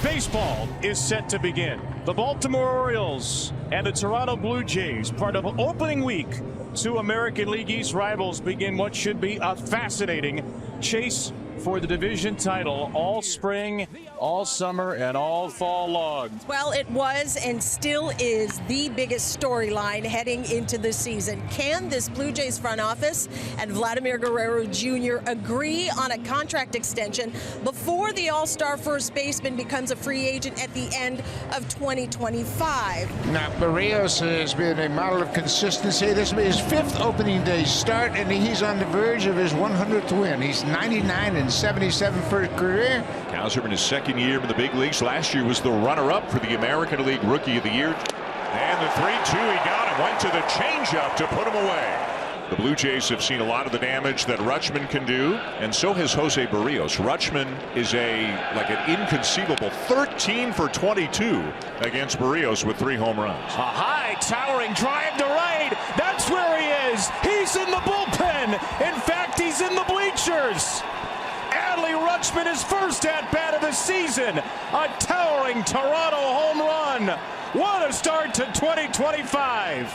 Baseball is set to begin. The Baltimore Orioles and the Toronto Blue Jays, part of opening week. Two American League East rivals begin what should be a fascinating chase for the division title all spring, all summer, and all fall long. Well, it was and still is the biggest storyline heading into the season. Can this Blue Jays front office and Vladimir Guerrero Jr. agree on a contract extension before the All-Star first baseman becomes a free agent at the end of 2025? Now, Berríos has been a model of consistency. This is his fifth opening day start, and he's on the verge of his 100th win. He's 99 and 77 for his career. Kauser in his second year in the big leagues. Last year was the runner-up for the American League Rookie of the Year. And the 3-2 he got him. Went to the changeup to put him away. The Blue Jays have seen a lot of the damage that Rutschman can do, and so has José Berríos. Rutschman is like an inconceivable 13 for 22 against Berríos with 3 home runs. A high towering drive to right. That's where he is. He's in the bullpen. In fact, he's in the bleachers. Adley Rutschman, his first at-bat of the season. A towering Toronto home run. What a start to 2025.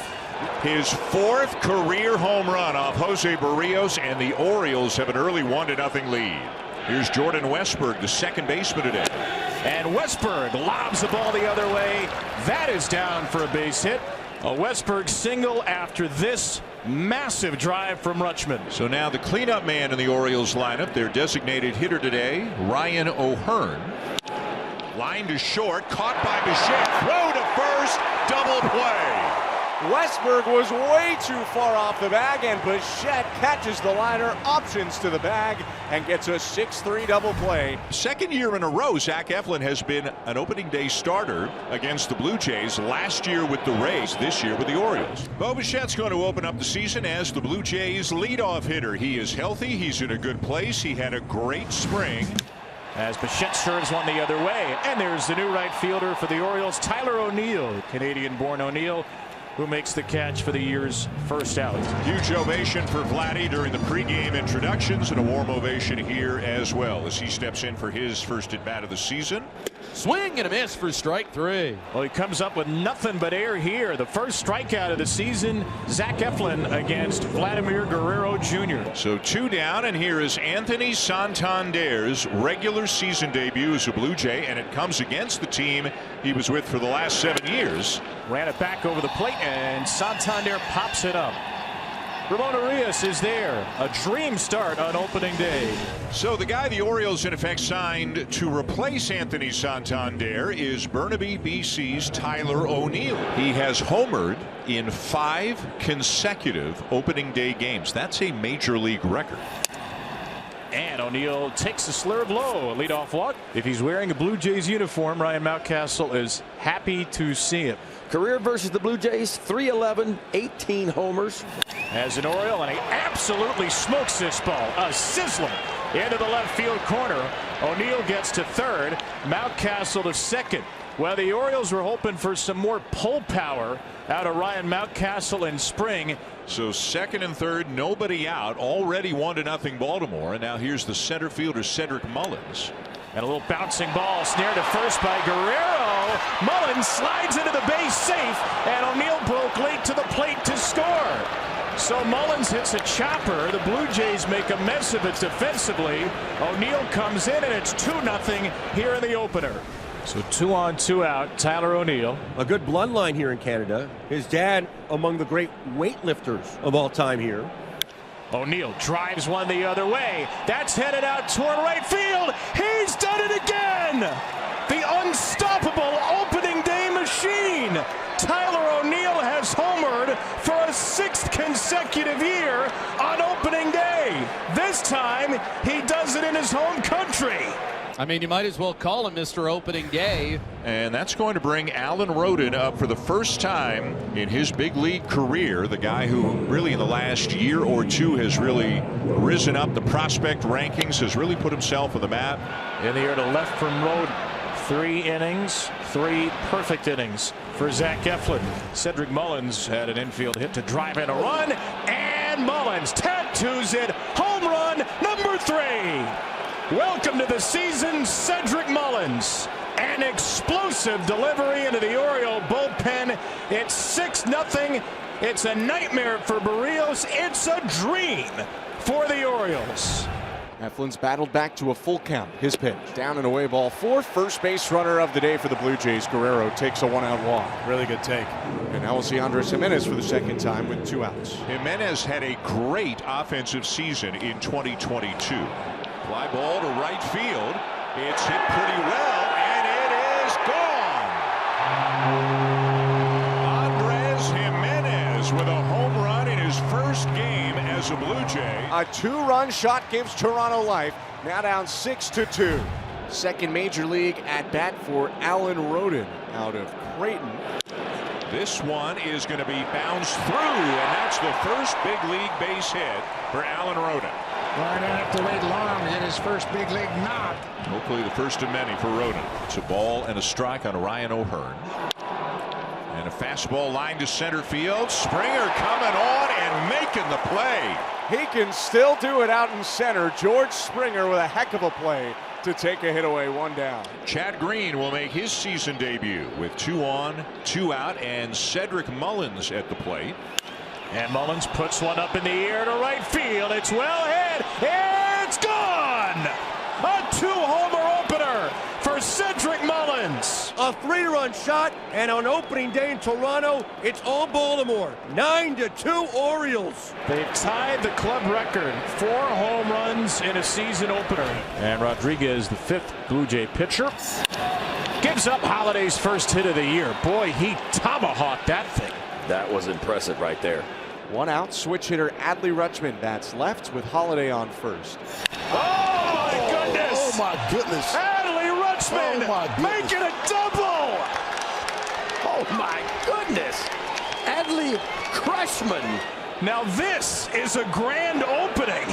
His 4th career home run off José Berríos, and the Orioles have an early 1-0 lead. Here's Jordan Westburg, the second baseman today. And Westburg lobs the ball the other way. That is down for a base hit. A Westburg single after this massive drive from Rutschman. So now the cleanup man in the Orioles lineup, their designated hitter today, Ryan O'Hearn. Line to short, caught by Bichette, throw to first, double play. Westburg was way too far off the bag, and Bichette catches the liner, options to the bag, and gets a 6-3 double play. Second year in a row, Zach Eflin has been an opening day starter against the Blue Jays. Last year with the Rays, this year with the Orioles. Bo Bichette's going to open up the season as the Blue Jays leadoff hitter. He is healthy. He's in a good place. He had a great spring. As Bichette serves one the other way. And there's the new right fielder for the Orioles, Tyler O'Neill, Canadian-born O'Neill, who makes the catch for the year's first out. Huge ovation for Vladdy during the pregame introductions, and a warm ovation here as well as he steps in for his first at-bat of the season. Swing and a miss for strike 3. Well, he comes up with nothing but air here. The first strikeout of the season, Zach Eflin against Vladimir Guerrero Jr. So 2 down, and here is Anthony Santander's regular season debut as a Blue Jay, and it comes against the team he was with for the last 7 years. Ran it back over the plate, and Santander pops it up. Ramon Arias is there. A dream start on opening day. So the guy the Orioles in effect signed to replace Anthony Santander is Burnaby BC's Tyler O'Neill. He has homered in 5 consecutive opening day games. That's a major league record. And O'Neill takes a slurve low, a leadoff walk. If he's wearing a Blue Jays uniform, Ryan Mountcastle is happy to see it. Career versus the Blue Jays, 311, 18 homers. As an Oriole, and he absolutely smokes this ball. A sizzler into the left field corner. O'Neill gets to third. Mountcastle to second. Well, the Orioles were hoping for some more pull power out of Ryan Mountcastle in spring. So second and third, nobody out. Already 1-0 Baltimore. And now here's the center fielder, Cedric Mullins. And a little bouncing ball snared to first by Guerrero. Mullins slides into the base safe, and O'Neill broke late to the plate to score. So Mullins hits a chopper. The Blue Jays make a mess of it defensively. O'Neill comes in, and it's 2-0 here in the opener. So 2 on, 2 out. Tyler O'Neill. A good bloodline here in Canada. His dad among the great weightlifters of all time here. O'Neill drives one the other way. That's headed out toward right field. He's done it again. The unstoppable opening day machine. Tyler O'Neill has homered for a 6th consecutive year on opening day. This time he does it in his home country. I mean, you might as well call him Mr. Opening Day. And that's going to bring Alan Roden up for the first time in his big league career. The guy who really in the last year or two has really risen up the prospect rankings, has really put himself on the map. In the air to left from Roden. 3 innings, 3 perfect innings for Zach Eflin. Cedric Mullins had an infield hit to drive in a run, and Mullins tattoos it. Home run number 3. Welcome to the season, Cedric Mullins. And An explosive delivery into the Oriole bullpen. It's 6-0. It's a nightmare for Berríos. It's a dream for the Orioles. Eflin's battled back to a full count. His pitch. Down and away ball 4. First base runner of the day for the Blue Jays. Guerrero takes a 1-out walk. Really good take. And now we'll see Andres Jimenez for the second time with 2 outs. Jimenez had a great offensive season in 2022. Fly ball to right field. It's hit pretty well, and it is gone. Andres Jimenez with a home run in his first game as a Blue Jay. A 2-run shot gives Toronto life. Now down 6-2. Second major league at bat for Alan Rodin out of Creighton. This one is going to be bounced through, and that's the first big league base hit for Alan Rodin. Well, I don't have to wait long to get his first big league knock. Hopefully the first of many for Rodin. It's a ball and a strike on Ryan O'Hearn. And a fastball line to center field. Springer coming on and making the play. He can still do it out in center. George Springer with a heck of a play to take a hit away, 1 down. Chad Green will make his season debut with 2 on, 2 out, and Cedric Mullins at the plate. And Mullins puts one up in the air to right field. It's well ahead. It's gone. A 2-homer opener for Cedric Mullins. A 3-run shot, and on opening day in Toronto, it's all Baltimore. 9-2 Orioles. They've tied the club record, 4 home runs in a season opener. And Rodriguez, the 5th Blue Jay pitcher, gives up Holiday's first hit of the year. Boy, he tomahawked that thing. That was impressive right there. 1 out. Switch hitter Adley Rutschman bats left with Holiday on first. Oh, my goodness. Oh, my goodness. Adley Rutschman making a double. Oh, my goodness. Adley Crashman. Now this is a grand opening.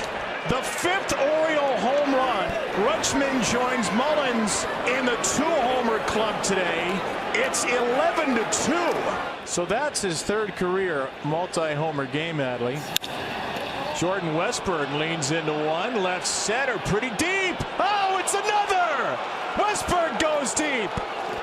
The 5th Oriole home run. Rutschman joins Mullins in the 2-homer club today. It's 11-2. So that's his 3rd career multi-homer game, Adley. Jordan Westburn leans into one. Left center, pretty deep. Oh, it's another. Westburn goes deep.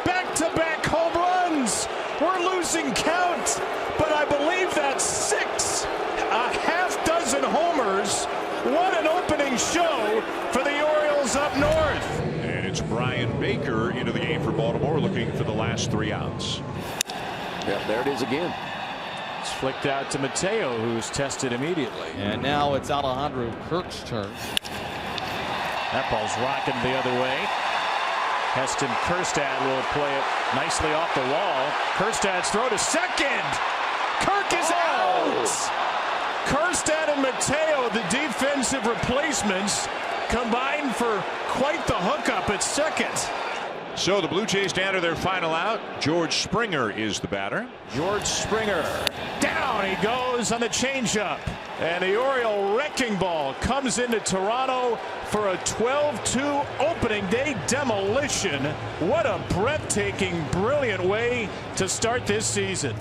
Back-to-back home runs. We're losing count, but I believe that's 6. A half dozen homers. What an opening show for the Orioles up north. And it's Brian Baker into the game for Baltimore, looking for the last 3 outs. Yep, there it is again. It's flicked out to Mateo, who's tested immediately. And now it's Alejandro Kirk's turn. That ball's rocking the other way. Heston Kjerstad will play it nicely off the wall. Kjerstad's throw to second. Kirk is out. Kjerstad and Mateo, the defensive replacements, combined for quite the hookup at second. So the Blue Jays down to their final out. George Springer is the batter. George Springer. Down he goes on the changeup. And the Oriole wrecking ball comes into Toronto for a 12-2 opening day demolition. What a breathtaking, brilliant way to start this season.